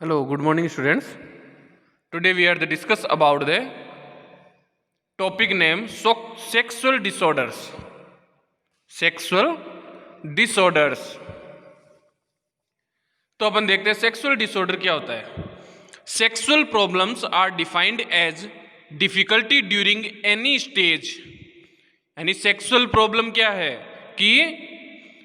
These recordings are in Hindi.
Hello, good morning, students. Today we are to discuss about the topic name sexual disorders. Sexual disorders. तो अपन देखते हैं सेक्सुअल डिसऑर्डर क्या होता है. Sexual problems are defined as difficulty during any stage. यानी सेक्सुअल प्रॉब्लम क्या है कि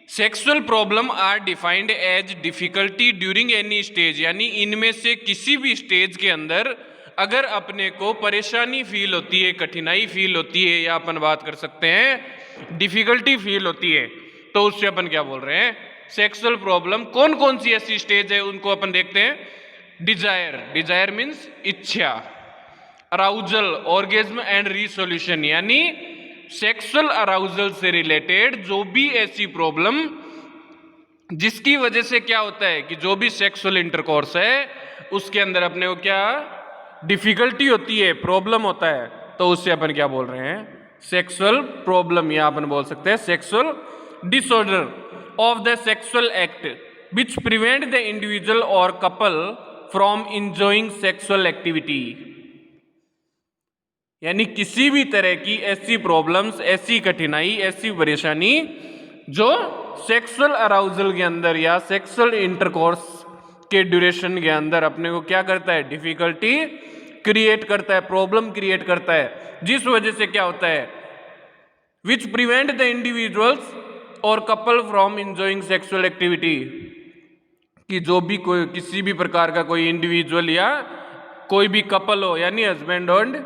sexual problem are defined as difficulty during any stage. यानी इनमें से किसी भी स्टेज के अंदर अगर अपने को परेशानी फील होती है, कठिनाई फील होती है, या अपन बात कर सकते हैं डिफिकल्टी फील होती है, तो उससे अपन क्या बोल रहे हैं, सेक्सुअल प्रॉब्लम. कौन कौन सी ऐसी स्टेज है उनको अपन देखते हैं. डिजायर. डिजायर मीन्स इच्छा. Arousal, orgasm and resolution. यानी सेक्सुअल अराउजल से रिलेटेड जो भी ऐसी प्रॉब्लम जिसकी वजह से क्या होता है कि जो भी सेक्सुअल इंटरकोर्स है उसके अंदर अपने को क्या डिफिकल्टी होती है, प्रॉब्लम होता है, तो उससे अपन क्या बोल रहे हैं, सेक्सुअल प्रॉब्लम, या अपन बोल सकते हैं sexual disorder of the sexual act which prevent the individual और couple from enjoying sexual activity. यानी किसी भी तरह की ऐसी प्रॉब्लम्स, ऐसी कठिनाई, ऐसी परेशानी जो सेक्सुअल अराउजल के अंदर या सेक्सुअल इंटरकोर्स के ड्यूरेशन के अंदर अपने को क्या करता है, डिफिकल्टी क्रिएट करता है, प्रॉब्लम क्रिएट करता है, जिस वजह से क्या होता है, विच प्रिवेंट द इंडिविजुअल्स और couple from enjoying sexual activity. कि जो भी कोई किसी भी प्रकार का कोई इंडिविजुअल या कोई भी कपल हो, यानी हस्बैंड एंड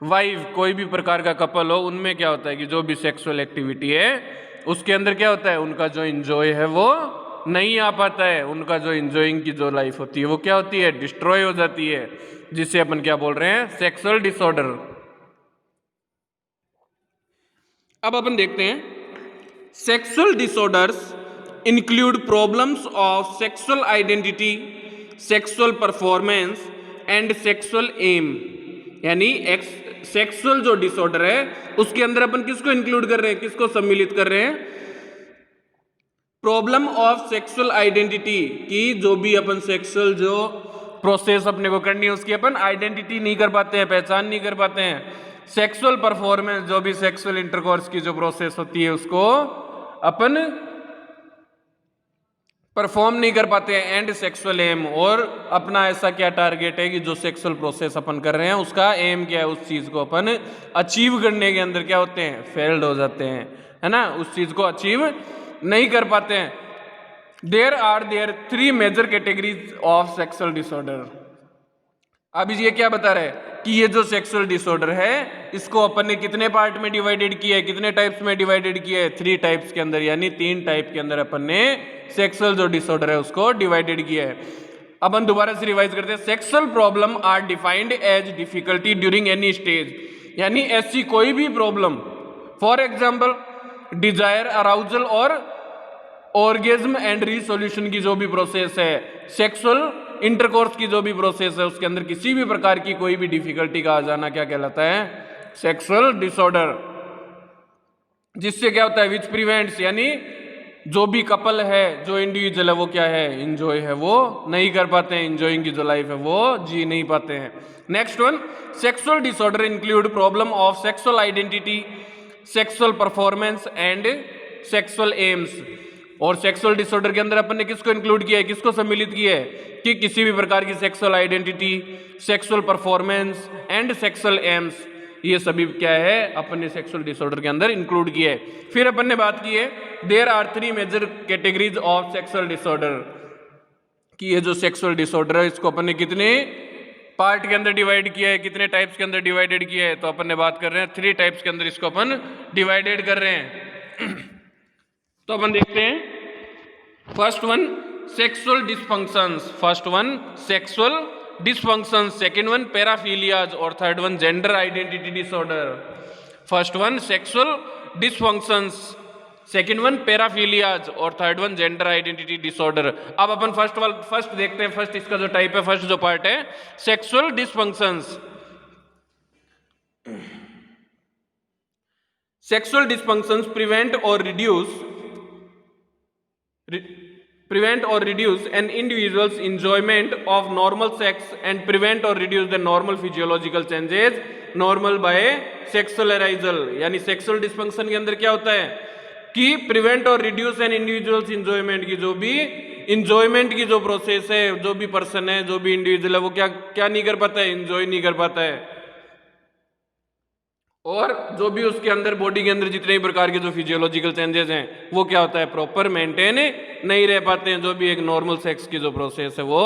वाइफ, कोई भी प्रकार का कपल हो, उनमें क्या होता है कि जो भी सेक्सुअल एक्टिविटी है उसके अंदर क्या होता है, उनका जो इंजॉय है वो नहीं आ पाता है. उनका जो इंजॉइंग की जो लाइफ होती है वो क्या होती है, डिस्ट्रॉय हो जाती है, जिसे अपन क्या बोल रहे हैं, सेक्सुअल डिसऑर्डर. अब अपन देखते हैं sexual disorders include problems of sexual identity, sexual performance and sexual aim. यानी सेक्सुअल जो डिसऑर्डर है उसके अंदर अपन किसको इंक्लूड कर रहे हैं, किसको सम्मिलित कर रहे हैं, प्रॉब्लम ऑफ सेक्सुअल आइडेंटिटी. की जो भी अपन सेक्सुअल जो प्रोसेस अपने को करनी है उसकी अपन आइडेंटिटी नहीं कर पाते हैं, पहचान नहीं कर पाते हैं. सेक्सुअल परफॉर्मेंस, जो भी सेक्सुअल इंटरकोर्स की जो प्रोसेस होती है उसको अपन परफॉर्म नहीं कर पाते हैं. एंड सेक्सुअल एम, और अपना ऐसा क्या टारगेट है कि जो सेक्सुअल प्रोसेस अपन कर रहे हैं उसका एम क्या है, उस चीज को अपन अचीव करने के अंदर क्या होते हैं, फेल्ड हो जाते हैं, है ना, उस चीज को अचीव नहीं कर पाते हैं. There are 3 major categories of sexual disorder. अब ये क्या बता रहे हैं कि ये जो सेक्सुअल डिसऑर्डर है इसको अपन ने कितने पार्ट में डिवाइडेड किया है, कितने टाइप्स में डिवाइडेड किया है, 3 टाइप्स के अंदर. यानी 3 टाइप के अंदर अपन ने सेक्सुअल जो डिसऑर्डर है उसको डिवाइडेड किया है. अपन दोबारा से रिवाइज करते हैं. Sexual problem are defined as difficulty during any stage. यानी ऐसी कोई भी problem, for example desire, arousal और ऑर्गेज्म एंड रीसोल्यूशन की जो भी प्रोसेस है, सेक्सुअल इंटरकोर्स की जो भी प्रोसेस है, उसके अंदर किसी भी प्रकार की कोई भी डिफिकल्टी का आ जाना क्या कहलाता है, सेक्सुअल डिसऑर्डर. जिससे क्या होता है, विच प्रिवेंट्स, यानी जो भी कपल है, जो इंडिविजुअल है, वो क्या है, इंजॉय है वो नहीं कर पाते हैं, इंजॉइंग की जो लाइफ है वो जी नहीं पाते हैं. Next one, sexual disorder include problem of sexual identity, sexual performance and sexual AIIMS. और सेक्सुअल डिसऑर्डर के अंदर अपन ने किसको इंक्लूड किया है, किसको सम्मिलित किया है, कि किसी भी प्रकार की sexual identity, sexual performance and sexual AIIMS, ये सभी क्या है अपन ने सेक्सुअल डिसऑर्डर के अंदर इंक्लूड किया है. फिर अपन ने बात की है there are 3 major categories of sexual disorder. कि ये जो सेक्सुअल डिसऑर्डर है इसको अपन ने कितने पार्ट के अंदर डिवाइड किया है, कितने टाइप्स के अंदर डिवाइडेड किया है, तो अपन ने बात कर रहे हैं 3 टाइप्स के अंदर इसको अपन डिवाइडेड कर रहे हैं. तो अपन देखते हैं first one sexual dysfunctions, first one sexual dysfunctions, second one paraphilias और third one gender identity disorder. First one sexual dysfunctions, second one paraphilias और third one gender identity disorder. अब अपन फर्स्ट देखते हैं, फर्स्ट इसका जो टाइप है, फर्स्ट जो पार्ट है sexual dysfunctions. Sexual dysfunctions prevent or prevent or reduce an individual's enjoyment of normal sex and prevent or reduce the normal physiological changes normal by sexual arousal। यानी सेक्सुअल डिस्फंक्शन के अंदर क्या होता है कि प्रिवेंट और रिड्यूस एन इंडिविजुअल्स इंजॉयमेंट की जो भी इंजॉयमेंट की जो प्रोसेस है, जो भी पर्सन है, जो भी इंडिविजुअल है, वो क्या क्या नहीं कर पाता है, इंजॉय नहीं कर पाता है। और जो भी उसके अंदर बॉडी के अंदर जितने भी प्रकार के जो फिजियोलॉजिकल चेंजेस हैं वो क्या होता है, प्रॉपर मेंटेन नहीं रह पाते हैं। जो भी एक नॉर्मल सेक्स की जो प्रोसेस है वो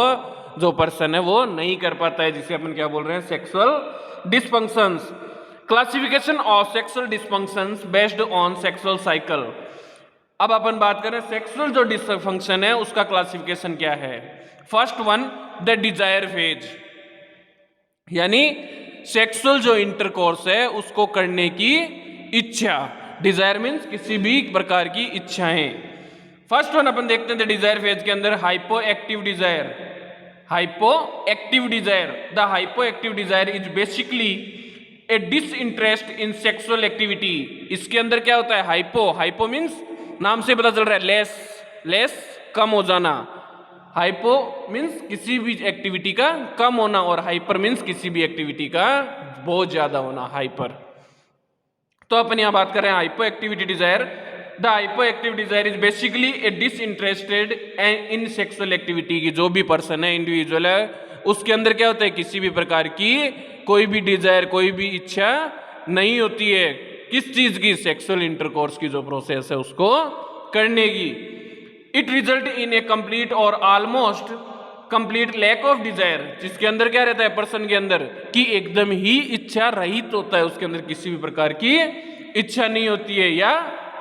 जो पर्सन है वो नहीं कर पाता है, जिसे अपन क्या बोल रहे हैं, sexual dysfunctions. Classification of sexual dysfunctions based on sexual cycle. अब अपन बात करें सेक्सुअल जो डिस्फंक्शन है उसका क्लासिफिकेशन क्या है। First one, the desire phase, यानी सेक्सुअल जो इंटरकोर्स है उसको करने की इच्छा। डिजायर मीन्स किसी भी प्रकार की इच्छाएं। फर्स्ट वन अपन देखते हैं द डिजायर फेज के अंदर hypo active desire. Hypo active desire, the hypo active desire is basically a disinterest in sexual activity. इसके अंदर क्या होता है, हाइपो, हाइपो मीन्स नाम से पता चल रहा है लेस, लेस कम हो जाना। हाइपो मीन्स किसी भी एक्टिविटी का कम होना और हाइपर मीन्स किसी भी एक्टिविटी का बहुत ज्यादा होना, हाइपर। तो अपन यहां बात कर रहे हैं hypo activity desire. The hypo active desire is basically a disinterested in sexual activity की जो भी पर्सन है, इंडिविजुअल है, उसके अंदर क्या होता है, किसी भी प्रकार की कोई भी डिजायर, कोई भी इच्छा नहीं होती है किस चीज की, सेक्सुअल इंटरकोर्स की जो प्रोसेस है उसको करने की। It result in a complete और almost complete lack of desire, जिसके अंदर क्या रहता है पर्सन के अंदर कि एकदम ही इच्छा रहित होता है, उसके अंदर किसी भी प्रकार की इच्छा नहीं होती है या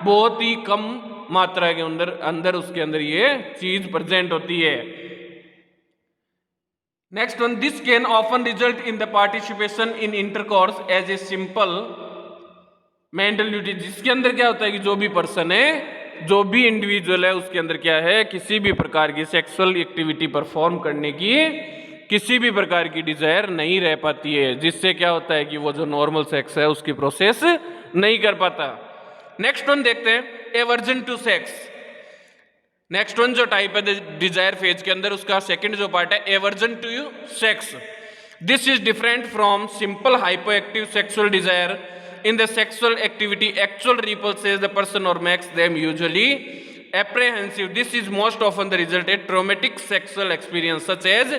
बहुत ही कम मात्रा के अंदर उसके अंदर ये चीज प्रेजेंट होती है। Next one, this can often result in the participation in intercourse as a simple mental duty. जिसके अंदर क्या होता है कि जो भी पर्सन है, जो भी इंडिविजुअल है, उसके अंदर क्या है, किसी भी प्रकार की सेक्सुअल एक्टिविटी परफॉर्म करने की किसी भी प्रकार की डिजायर नहीं रह पाती है, जिससे क्या होता है कि वो जो नॉर्मल सेक्स है उसकी प्रोसेस नहीं कर पाता। नेक्स्ट वन देखते हैं, aversion to sex. Next one जो टाइप है डिजायर फेज के अंदर, उसका सेकंड जो पार्ट है aversion to sex. This is different from simple hypoactive sexual desire. In the sexual activity, actual repulses the person or makes them usually apprehensive. This is most often the result of traumatic sexual experience such as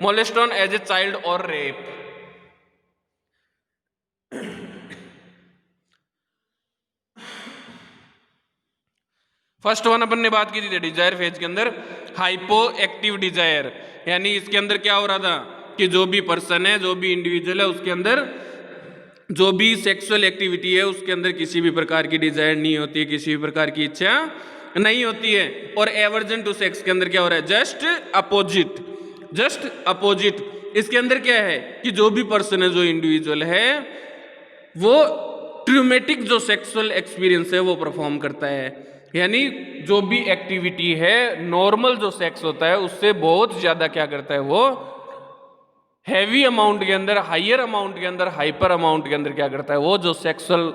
molestation as a child or rape. First one अपन ने बात की थी डिजायर फेज के अंदर हाइपो एक्टिव डिजायर, यानी इसके अंदर क्या हो रहा था कि जो भी पर्सन है, जो भी इंडिविजुअल है, उसके अंदर जो भी सेक्सुअल एक्टिविटी है उसके अंदर किसी भी प्रकार की डिजायर नहीं होती है, किसी भी प्रकार की इच्छा नहीं होती है। और एवर्जन टू सेक्स के अंदर क्या हो रहा है, जस्ट अपोजिट, जस्ट अपोजिट। इसके अंदर क्या है कि जो भी पर्सन है, जो इंडिविजुअल है, वो ट्रॉमेटिक जो सेक्सुअल एक्सपीरियंस है वो परफॉर्म करता है। यानी जो भी एक्टिविटी है, नॉर्मल जो सेक्स होता है उससे बहुत ज्यादा क्या करता है, वो हैवी अमाउंट के अंदर, हायर अमाउंट के अंदर, हाइपर अमाउंट के अंदर क्या करता है, वो जो सेक्सुअल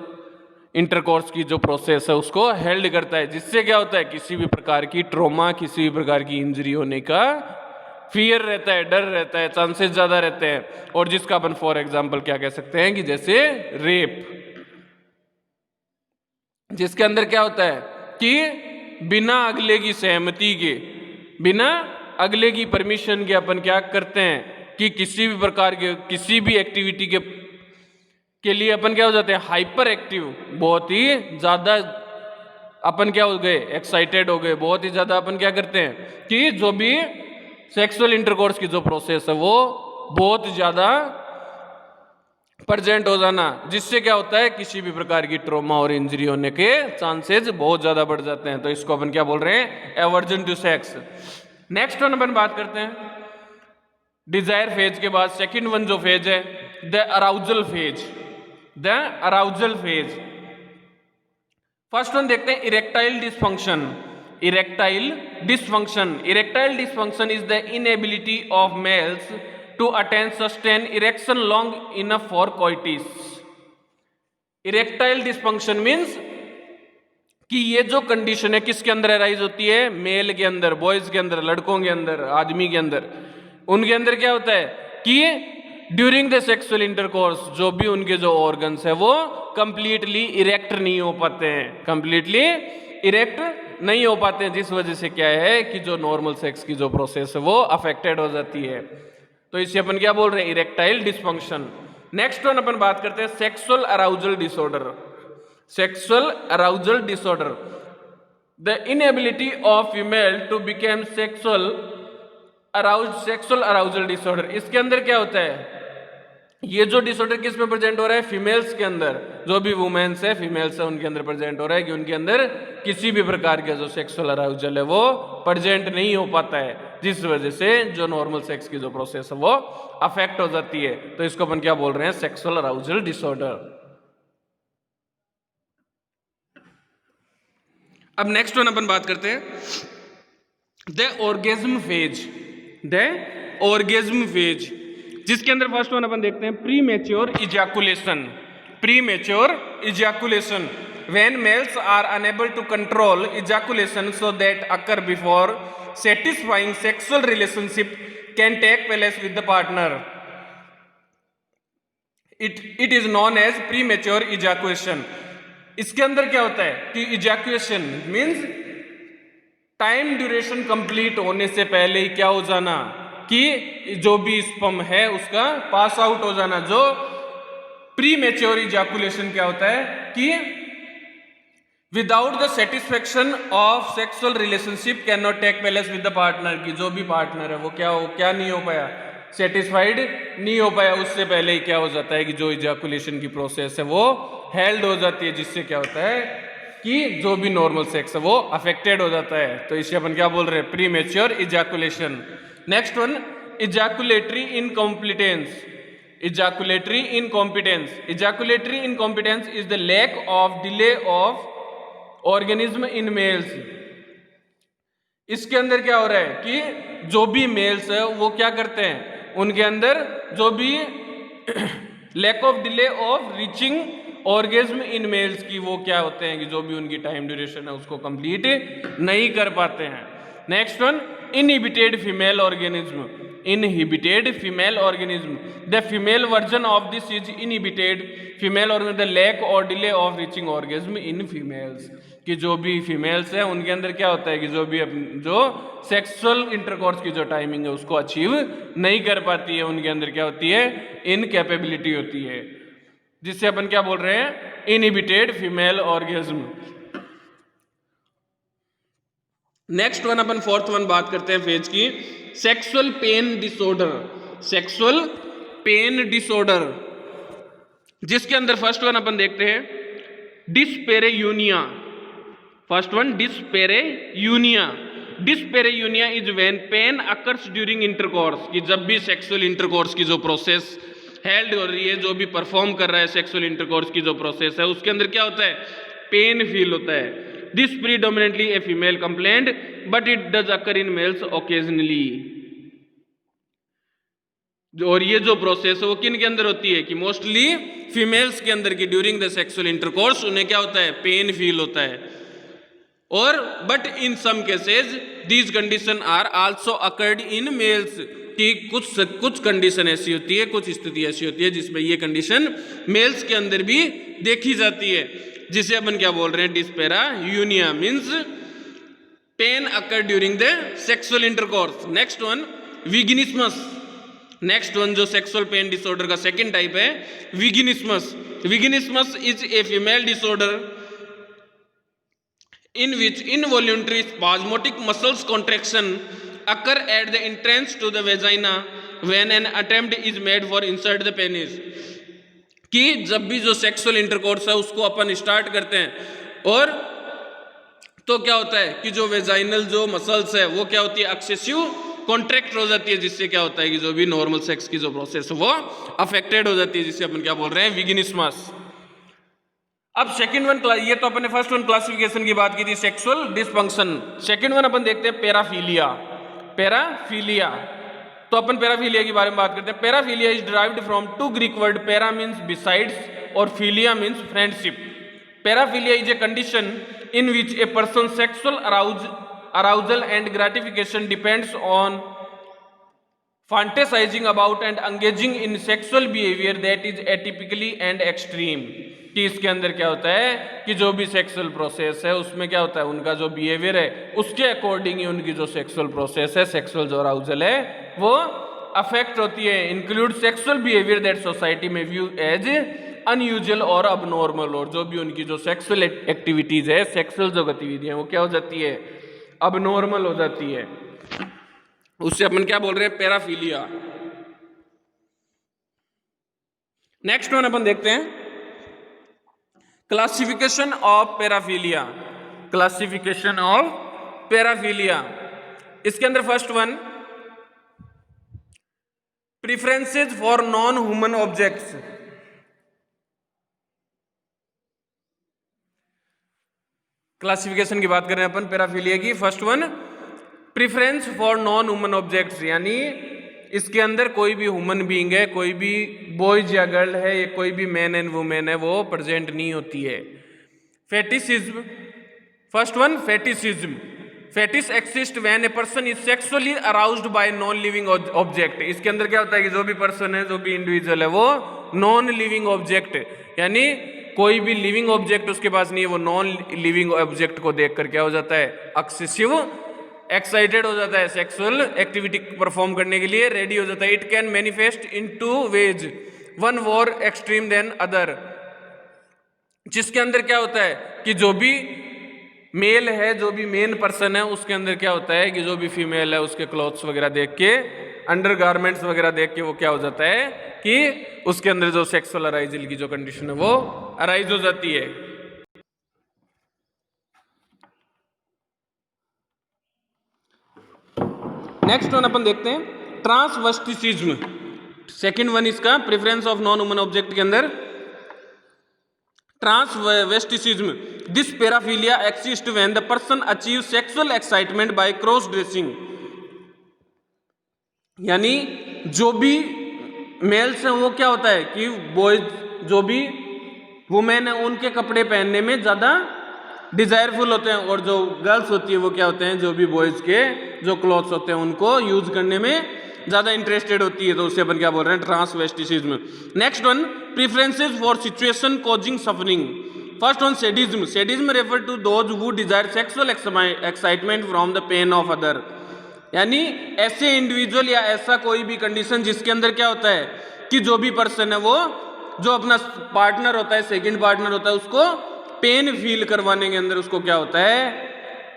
इंटरकोर्स की जो प्रोसेस है उसको हेल्ड करता है, जिससे क्या होता है किसी भी प्रकार की ट्रॉमा, किसी भी प्रकार की इंजरी होने का फियर रहता है, डर रहता है, चांसेस ज्यादा रहते हैं। और जिसका अपन फॉर एग्जांपल क्या कह सकते हैं कि जैसे रेप, जिसके अंदर क्या होता है कि बिना अगले की सहमति के, बिना अगले की परमिशन के अपन क्या करते हैं कि किसी भी प्रकार के किसी भी एक्टिविटी के लिए अपन क्या हो जाते हैं, हाइपर एक्टिव, बहुत ही ज्यादा अपन क्या हो गए, एक्साइटेड हो गए, बहुत ही ज्यादा अपन क्या करते हैं कि जो भी सेक्सुअल इंटरकोर्स की जो प्रोसेस है वो बहुत ज्यादा प्रेजेंट हो जाना, जिससे क्या होता है किसी भी प्रकार की ट्रॉमा और इंजरी होने के चांसेस बहुत ज्यादा बढ़ जाते हैं। तो इसको अपन क्या बोल रहे हैं, aversion to sex. Next one अपन बात करते हैं डिजायर फेज के बाद सेकंड वन जो फेज है, the arousal phase, the arousal phase. First one देखते हैं erectile dysfunction. Erectile dysfunction, erectile dysfunction is the inability of males to attain sustain erection long enough for coitus. Erectile dysfunction means कि ये जो कंडीशन है किसके अंदर अराइज होती है, मेल के अंदर, बॉयज के अंदर, लड़कों के अंदर, आदमी के अंदर, उनके अंदर क्या होता है कि ड्यूरिंग द सेक्सुअल इंटरकोर्स जो भी उनके जो ऑर्गन्स है वो कंप्लीटली इरेक्ट नहीं हो पाते हैं, कंप्लीटली इरेक्ट नहीं हो पाते हैं, जिस वजह से क्या है कि जो नॉर्मल सेक्स की जो प्रोसेस है वो अफेक्टेड हो जाती है। तो इसे अपन क्या बोल रहे हैं, इरेक्टाइल डिस्फंक्शन। नेक्स्ट वन अपन बात करते हैं sexual arousal disorder. Sexual arousal disorder, the inability of female to become sexual arousal disorder. इसके अंदर क्या होता है, ये जो डिसऑर्डर किस में प्रेजेंट हो रहा है, फीमेल्स के अंदर, जो भी वुमेन्स है, फीमेल्स है, उनके अंदर प्रेजेंट हो रहा है कि उनके अंदर किसी भी प्रकार का जो सेक्सुअल अराउजल है वो प्रेजेंट नहीं हो पाता है, जिस वजह से जो नॉर्मल सेक्स की जो प्रोसेस है वो अफेक्ट हो जाती है। तो इसको अपन क्या बोल रहे हैं, सेक्सुअल अराउजल डिसऑर्डर। अब नेक्स्ट वन अपन बात करते हैं the orgasm phase. The orgasm phase, जिसके अंदर फर्स्ट वन अपन देखते हैं premature ejaculation. Premature ejaculation, when males are unable to control ejaculation so that occur before satisfying sexual relationship can take place with the partner, it is known as premature ejaculation। इसके अंदर क्या होता है कि ejaculation means time duration complete होने से पहले ही क्या हो जाना कि जो भी स्पर्म है उसका पास आउट हो जाना। जो प्रीमेच्योर इजैकुलेशन क्या होता है कि without the satisfaction of sexual relationship can not take place with the partner, की जो भी पार्टनर है वो क्या नहीं हो पाया, सेटिस्फाइड नहीं हो पाया, उससे पहले ही क्या हो जाता है कि जो इजैकुलेशन की प्रोसेस है वो हेल्ड हो जाती है, जिससे क्या होता है कि जो भी नॉर्मल सेक्स है वो अफेक्टेड हो जाता है। तो इसे अपन क्या बोल रहे हैं, premature ejaculation. Next one ejaculatory incompetence. Ejaculatory incompetence, ejaculatory incompetence is the lack of delay of organism in males. इसके अंदर क्या हो रहा है कि जो भी मेल्स है वो क्या करते हैं, उनके अंदर जो भी lack of delay of reaching orgasm in males की वो क्या होते हैं कि जो भी उनकी टाइम ड्यूरेशन है उसको कंप्लीट नहीं कर पाते हैं। Next one inhibited female organism. Inhibited female organism, the female version of this is inhibited female organism, the lack और delay of reaching orgasm in females. कि जो भी फीमेल्स है उनके अंदर क्या होता है कि जो सेक्सुअल इंटरकोर्स की जो टाइमिंग है उसको अचीव नहीं कर पाती है, उनके अंदर क्या होती है, इनकैपेबिलिटी होती है, जिससे अपन क्या बोल रहे हैं, inhibited female orgasm. Next one अपन फोर्थ वन बात करते हैं फेज की, sexual pain disorder. Sexual pain disorder, जिसके अंदर फर्स्ट वन अपन देखते हैं dyspareunia. First one dyspareunia. Dyspareunia is when pain occurs during intercourse, कि जब भी सेक्सुअल इंटरकोर्स की जो प्रोसेस हेल्ड हो रही है, जो भी परफॉर्म कर रहा है सेक्सुअल इंटरकोर्स की जो प्रोसेस है, उसके अंदर क्या होता है, पेन फील होता है। This predominantly a female complaint but it does occur in males occasionally. और ये जो प्रोसेस है वो किन के अंदर होती है कि मोस्टली फीमेल्स के अंदर की ड्यूरिंग द सेक्सुअल इंटरकोर्स उन्हें क्या होता है, पेन फील होता है। और but in some cases these condition are also occurred in males, कि कुछ कंडीशन ऐसी होती है, कुछ स्थिति ऐसी होती है जिसमें ये कंडीशन मेल्स के अंदर भी देखी जाती है, जिसे अपन क्या बोल रहे हैं, dyspareunia means pain occur during the sexual intercourse. Next one vaginismus. Next one जो सेक्सुअल पेन डिसऑर्डर का सेकंड टाइप है vaginismus. Vaginismus is a female disorder in which involuntary spasmodic muscles contraction occur at the entrance to the vagina when an attempt is made for insert the penis। कि जब भी जो सेक्सुअल इंटरकोर्स है उसको अपन स्टार्ट करते हैं और तो क्या होता है कि जो वेजाइनल जो मसल्स है वो क्या होती है, एक्सेसिव कॉन्ट्रैक्ट हो जाती है, जिससे क्या होता है कि जो भी नॉर्मल सेक्स की जो प्रोसेस है वो अफेक्टेड हो जाती है, जिससे अपन क्या बोल रहे हैं, विगिनिस्मस। अब सेकंड वन, ये तो अपने फर्स्ट वन क्लासिफिकेशन की बात की थी, सेक्सुअल डिसफंक्शन। सेकंड वन अपन देखते हैं पैराफीलिया। पैराफीलिया, तो अपन पैराफीलिया के बारे में बात करते हैं। Paraphilia is derived from two Greek word, para means besides और philia means friendship. Paraphilia is a condition in which a person sexual arousal and gratification depends on fantasizing about and engaging in sexual behavior that is atypically and extreme। कि इसके अंदर क्या होता है कि जो भी सेक्सुअल प्रोसेस है उसमें क्या होता है, उनका जो बिहेवियर है उसके अकॉर्डिंग ही उनकी जो सेक्सुअल प्रोसेस है, सेक्सुअल जो अराउजल है वो अफेक्ट होती है। Include sexual behaviour that society में व्यू एज अनयूजुअल और अबनॉर्मल, और जो भी उनकी जो सेक्सुअल एक्टिविटीज है, सेक्सुअल जो गतिविधियां वो क्या हो जाती है, अबनॉर्मल हो जाती है। उससे अपन क्या बोल रहे हैं, पैराफिलिया। नेक्स्ट वन अपन देखते हैं क्लासिफिकेशन ऑफ पैराफिलिया। क्लासिफिकेशन ऑफ पैराफिलिया, इसके अंदर first one preferences for non human objects. Classification की बात कर रहे हैं अपन पैराफिलिया की। First one preference for non human objects, यानी इसके अंदर कोई भी ह्यूमन बीइंग है, कोई भी बॉयज या गर्ल है, या कोई भी मैन एंड वुमेन है, वो प्रेजेंट नहीं होती है। फेटिसिज्म, first one फेटिसिज्म। Fetish exist when a person is sexually aroused bye non living object. इसके अंदर क्या होता है कि जो भी पर्सन है, जो भी इंडिविजुअल है, वो नॉन लिविंग ऑब्जेक्ट, यानी कोई भी लिविंग ऑब्जेक्ट उसके पास नहीं है, वो नॉन लिविंग ऑब्जेक्ट को देखकर क्या हो जाता है, एक्सेसिव एक्साइटेड हो जाता है, सेक्सुअल एक्टिविटी परफॉर्म करने के लिए रेडी हो जाता है। It can manifest in two ways, one more extreme than other. जिसके अंदर क्या होता है कि जो भी मेल है, जो भी मेन पर्सन है, उसके अंदर क्या होता है कि जो भी फीमेल है उसके क्लॉथ्स वगैरह देख के, अंडर गारमेंट्स वगैरह देख के वो क्या हो जाता है कि उसके अंदर जो सेक्सुअल अराइजल की जो कंडीशन है वो अराइज हो जाती है। नेक्स्ट वन अपन देखते हैं ट्रांसवेस्टिसिज्म। सेकंड वन इसका preference of non human object के अंदर transvestism. This paraphilia exist when the person achieve sexual excitement by cross dressing, यानी जो भी मेल्स हैं वो क्या होता है कि बॉयज, जो भी वुमेन है, उनके कपड़े पहनने में ज्यादा डिजायरफुल होते हैं, और जो गर्ल्स होती है वो क्या होते हैं, जो भी बॉयज के जो क्लॉथ्स होते हैं उनको यूज करने में ज्यादा इंटरेस्टेड होती है। तो उससे अपन क्या बोल रहे हैं, transvestism. Next one preferences for situation causing suffering. First one sadism. Sadism refer to those who desire sexual excitement from the pain of other, यानी ऐसे इंडिविजुअल या ऐसा कोई भी कंडीशन जिसके अंदर क्या होता है कि जो भी पर्सन है वो जो अपना पार्टनर होता है, सेकंड पार्टनर होता है, उसको पेन फील करवाने के अंदर उसको क्या होता है,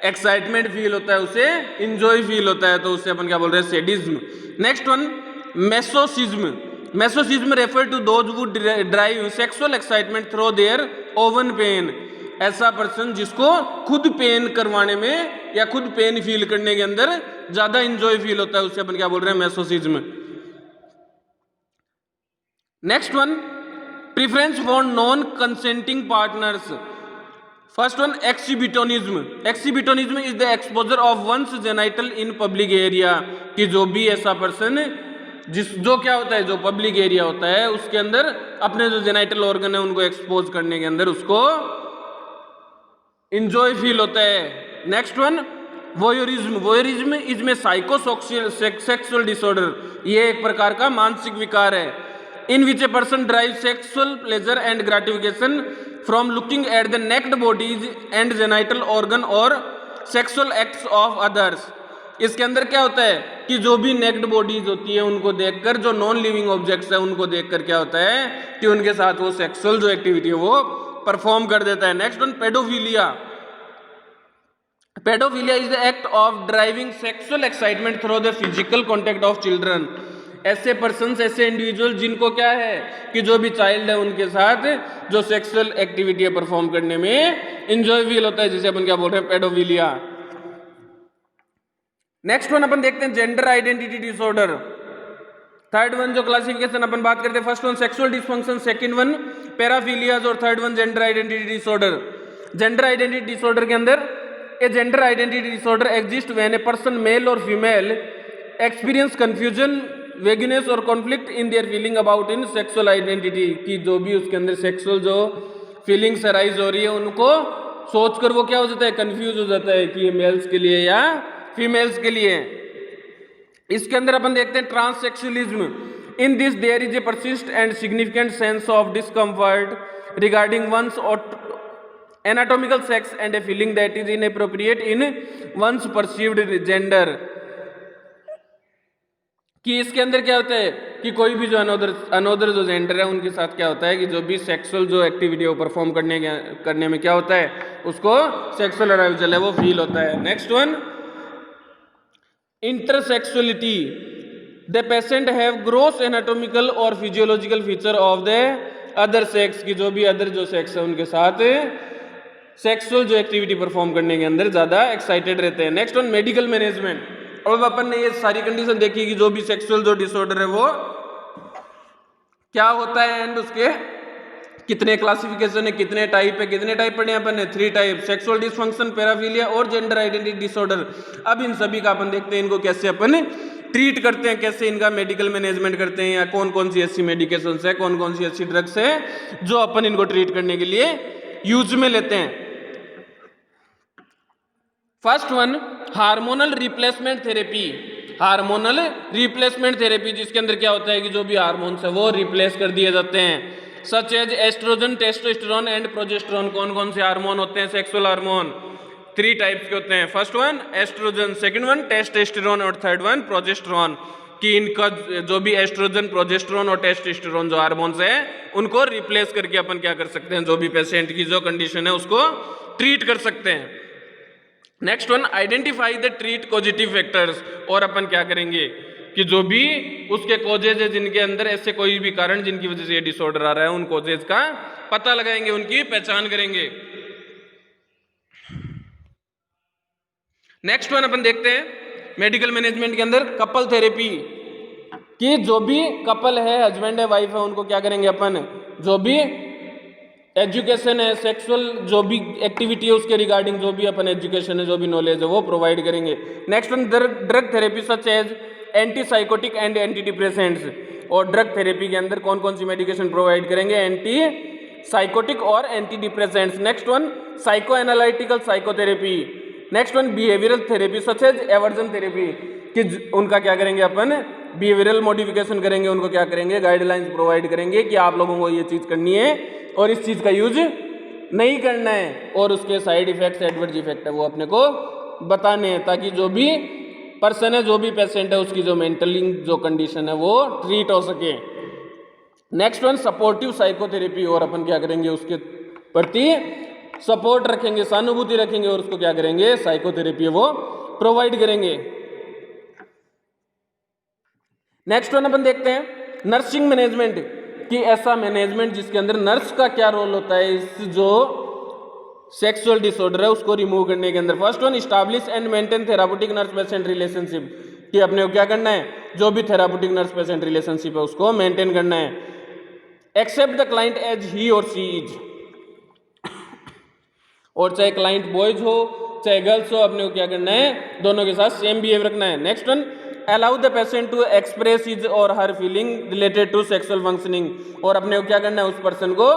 एक्साइटमेंट फील होता है, उसे इंजॉय फील होता है। तो उससे अपन क्या बोल रहे हैं, sadism. Next one masochism. Masochism refer to those who drive sexual excitement through their own pain. ऐसा पर्सन जिसको खुद पेन करवाने में या खुद पेन फील करने के अंदर ज्यादा इंजॉय फील होता है, उससे अपन क्या बोल रहे हैं, masochism. Next one preference for non consenting partners. First one exhibitionism. Exhibitionism is the exposure of one's genital in public area, कि जो भी ऐसा पर्सन जो क्या होता है, जो पब्लिक एरिया होता है उसके अंदर अपने जो जेनाइटल ऑर्गन है उनको एक्सपोज करने के अंदर उसको इंजॉय फील होता है। Next one voyeurism. Voyeurism is में साइकोसोशियल सेक्सुअल डिसऑर्डर, ये एक प्रकार का मानसिक विकार है, in which a person derives sexual pleasure and gratification from looking at the naked bodies and genital organ or sexual acts of others। इसके अंदर क्या होता है कि जो भी नेक्ड बॉडीज होती है उनको देखकर, जो नॉन लिविंग ऑब्जेक्ट्स है उनको देखकर क्या होता है कि उनके साथ वो सेक्सुअल जो एक्टिविटी है वो परफॉर्म कर देता है। Next one paedophilia. Paedophilia is the act of driving sexual excitement through the physical contact of children. ऐसे पर्सन्स, ऐसे इंडिविजुअल जिनको क्या है कि जो भी चाइल्ड है उनके साथ जो सेक्सुअल एक्टिविटी परफॉर्म करने में इंजॉय फील होता है, जिसे अपन क्या बोल रहे हैं, पेडोफिलिया। नेक्स्ट वन अपन देखते हैं gender identity disorder. Third one जो क्लासिफिकेशन अपन बात करते हैं, first one sexual dysfunction, second one paraphilias और third one gender identity disorder. Gender identity disorder के अंदर a gender identity disorder exist when a person male और फीमेल एक्सपीरियंस कंफ्यूजन, वेगनेस और conflict in their feeling about in sexual identity, की जो भी उसके अंदर सेक्सुअल जो फीलिंग्स अराइज हो रही है उनको सोचकर वो क्या हो जाता है, कंफ्यूज हो जाता है कि ये मेल्स के लिए या फीमेल्स के लिए। इसके अंदर अपन देखते हैं transsexualism. In this there is a persist and significant sense of discomfort regarding one's anatomical sex and a feeling that is inappropriate in one's perceived gender। कि इसके अंदर क्या होता है कि कोई भी जो अनोदर जो जेंडर है उनके साथ क्या होता है कि जो भी सेक्सुअल जो एक्टिविटी वो परफॉर्म करने में क्या होता है, उसको सेक्सुअल अराइवल है वो फील होता है। Next one, intersexuality. The patient have gross anatomical और physiological feature of the other sex, की जो भी अदर जो सेक्स है उनके साथ सेक्सुअल जो एक्टिविटी परफॉर्म करने के अंदर ज्यादा एक्साइटेड रहते हैं। Next one, medical management. अब अपन ने ये सारी कंडीशन देखी कि जो भी सेक्सुअल जो डिसऑर्डर है वो क्या होता है एंड उसके कितने क्लासिफिकेशन है, कितने टाइप है, कितने टाइप पढ़े अपन ने, 3 टाइप, सेक्सुअल डिसफंक्शन, पैराफिलिया और जेंडर आइडेंटिटी डिसऑर्डर। अब इन सभी का अपन देखते हैं इनको कैसे अपन ट्रीट करते हैं, कैसे इनका मेडिकल मैनेजमेंट करते हैं, या कौन कौन सी ऐसी मेडिकेशन है, कौन कौन सी ऐसी ड्रग्स है जो अपन इनको ट्रीट करने के लिए यूज में लेते हैं। First one, hormonal replacement therapy. Hormonal replacement therapy जिसके अंदर क्या होता है कि जो भी हार्मोन्स है वो रिप्लेस कर दिए जाते हैं, such as estrogen, testosterone and progesterone. कौन कौन से हार्मोन होते हैं सेक्सुअल हार्मोन? 3 टाइप्स के होते हैं। First one estrogen, second one testosterone और थर्ड वन प्रोजेस्टेरोन। कि इनका जो भी एस्ट्रोजन, प्रोजेस्टेरोन और टेस्टोस्टेरोन जो हार्मोन्स हैं उनको रिप्लेस करके अपन क्या कर सकते हैं, जो भी पेशेंट की जो कंडीशन है उसको ट्रीट कर सकते हैं। Next one, identify the treat positive factors. और अपन क्या करेंगे कि जो भी उसके कॉजेज है जिनके अंदर ऐसे कोई भी कारण जिनकी वजह से ये डिसऑर्डर आ रहा है उन कॉजेज का पता लगाएंगे, उनकी पहचान करेंगे। नेक्स्ट वन अपन देखते हैं मेडिकल मैनेजमेंट के अंदर कपल थेरेपी। कि जो भी कपल है, हस्बैंड है, वाइफ है, उनको क्या करेंगे अपन, जो भी एजुकेशन है, सेक्सुअल जो भी एक्टिविटी है उसके रिगार्डिंग जो भी अपन एजुकेशन है, जो भी नॉलेज है वो प्रोवाइड करेंगे। Next one, drug therapy such as anti psychotic and anti depressants. और ड्रग थेरेपी के अंदर कौन कौन सी मेडिकेशन प्रोवाइड करेंगे, एंटी साइकोटिक और anti depressants. Next one, psycho analytical psychotherapy. Next one, behavioural therapy such as aversion therapy. कि उनका क्या करेंगे अपन, बिहेवियरल मॉडिफिकेशन करेंगे, उनको क्या करेंगे, गाइडलाइंस प्रोवाइड करेंगे कि आप लोगों को ये चीज़ करनी है और इस चीज़ का यूज नहीं करना है, और उसके साइड इफेक्ट्स, एडवर्स इफेक्ट है वो अपने को बताने हैं, ताकि जो भी पर्सन है, जो भी पेशेंट है, उसकी जो मेंटली जो कंडीशन है वो ट्रीट हो सके। Next one, supportive psychotherapy. और अपन क्या करेंगे, उसके प्रति सपोर्ट रखेंगे, सहानुभूति रखेंगे और उसको क्या करेंगे, साइकोथेरेपी वो प्रोवाइड करेंगे। नेक्स्ट वन अपन देखते हैं नर्सिंग मैनेजमेंट। कि ऐसा मैनेजमेंट जिसके अंदर नर्स का क्या रोल होता है इस जो सेक्सुअल डिसऑर्डर है उसको रिमूव करने के अंदर। First one, establish and maintain therapeutic nurse patient relationship. कि अपने को क्या करना है, जो भी थेरापेटिक नर्स पेशेंट रिलेशनशिप है उसको मेंटेन करना है। Accept the client as he or she is. और चाहे क्लाइंट बॉयज हो चाहे गर्ल्स हो, अपने को क्या करना है, दोनों के साथ सेम बिहेव रखना है। Next one, allow the patient to express his और her feeling related to sexual functioning. और अपने को क्या करना है, उस पर्सन को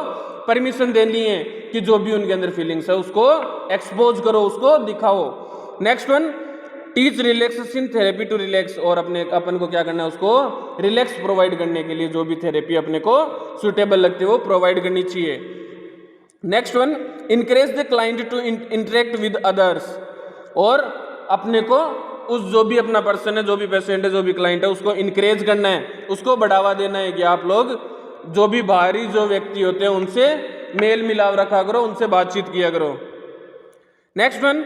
परमिशन देनी है कि जो भी उनके अंदर फीलिंग्स है उसको एक्सपोज करो, उसको दिखाओ। Next one, teach relaxation therapy to relax. और अपन को क्या करना है, उसको रिलैक्स प्रोवाइड करने के लिए जो भी थेरेपी अपने को सुटेबल लगती है वो प्रोवाइड करनी चाहिए। Next one, encourage the client to interact with others. और अपने को उस जो भी अपना पर्सन है, जो भी पेशेंट है, जो भी क्लाइंट है, उसको इनकरेज करना है, उसको बढ़ावा देना है कि आप लोग जो भी बाहरी जो व्यक्ति होते हैं उनसे मेल मिलाव रखा करो, उनसे बातचीत किया करो। Next one,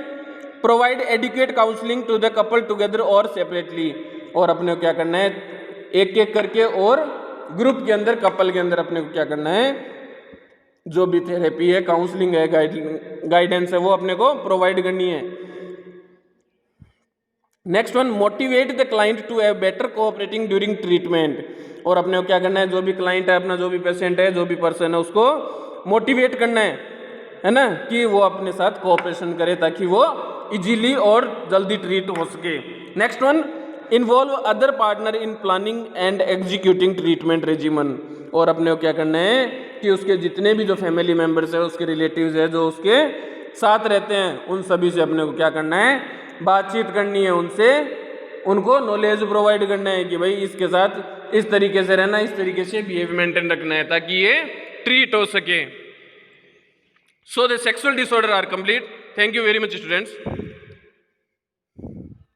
provide educate counselling to the couple together और सेपरेटली। और अपने को क्या करना है, एक एक करके और ग्रुप के अंदर, कपल के अंदर अपने को क्या करना है, जो भी थेरेपी है, काउंसलिंग है, गाइडेंस है वो अपने को प्रोवाइड करनी है। Next one, motivate the client to have better cooperating during treatment. और अपने को क्या करना है, जो भी क्लाइंट है अपना, जो भी पेशेंट है, जो भी पर्सन है, उसको मोटिवेट करना है ना, कि वो अपने साथ कोऑपरेशन करे ताकि वो इजीली और जल्दी ट्रीट हो सके। Next one, involve other partner in planning and executing treatment regimen. और अपने को क्या करना है कि उसके जितने भी जो फैमिली मेम्बर्स है, उसके रिलेटिव्स है, जो उसके साथ रहते हैं, उन सभी से अपने को क्या करना है, बातचीत करनी है, उनसे उनको नॉलेज प्रोवाइड करना है कि भाई इसके साथ इस तरीके से रहना, इस तरीके से बिहेव मेंटेन रखना है ताकि ये ट्रीट हो सके. So the sexual disorder are complete. Thank you very much, students.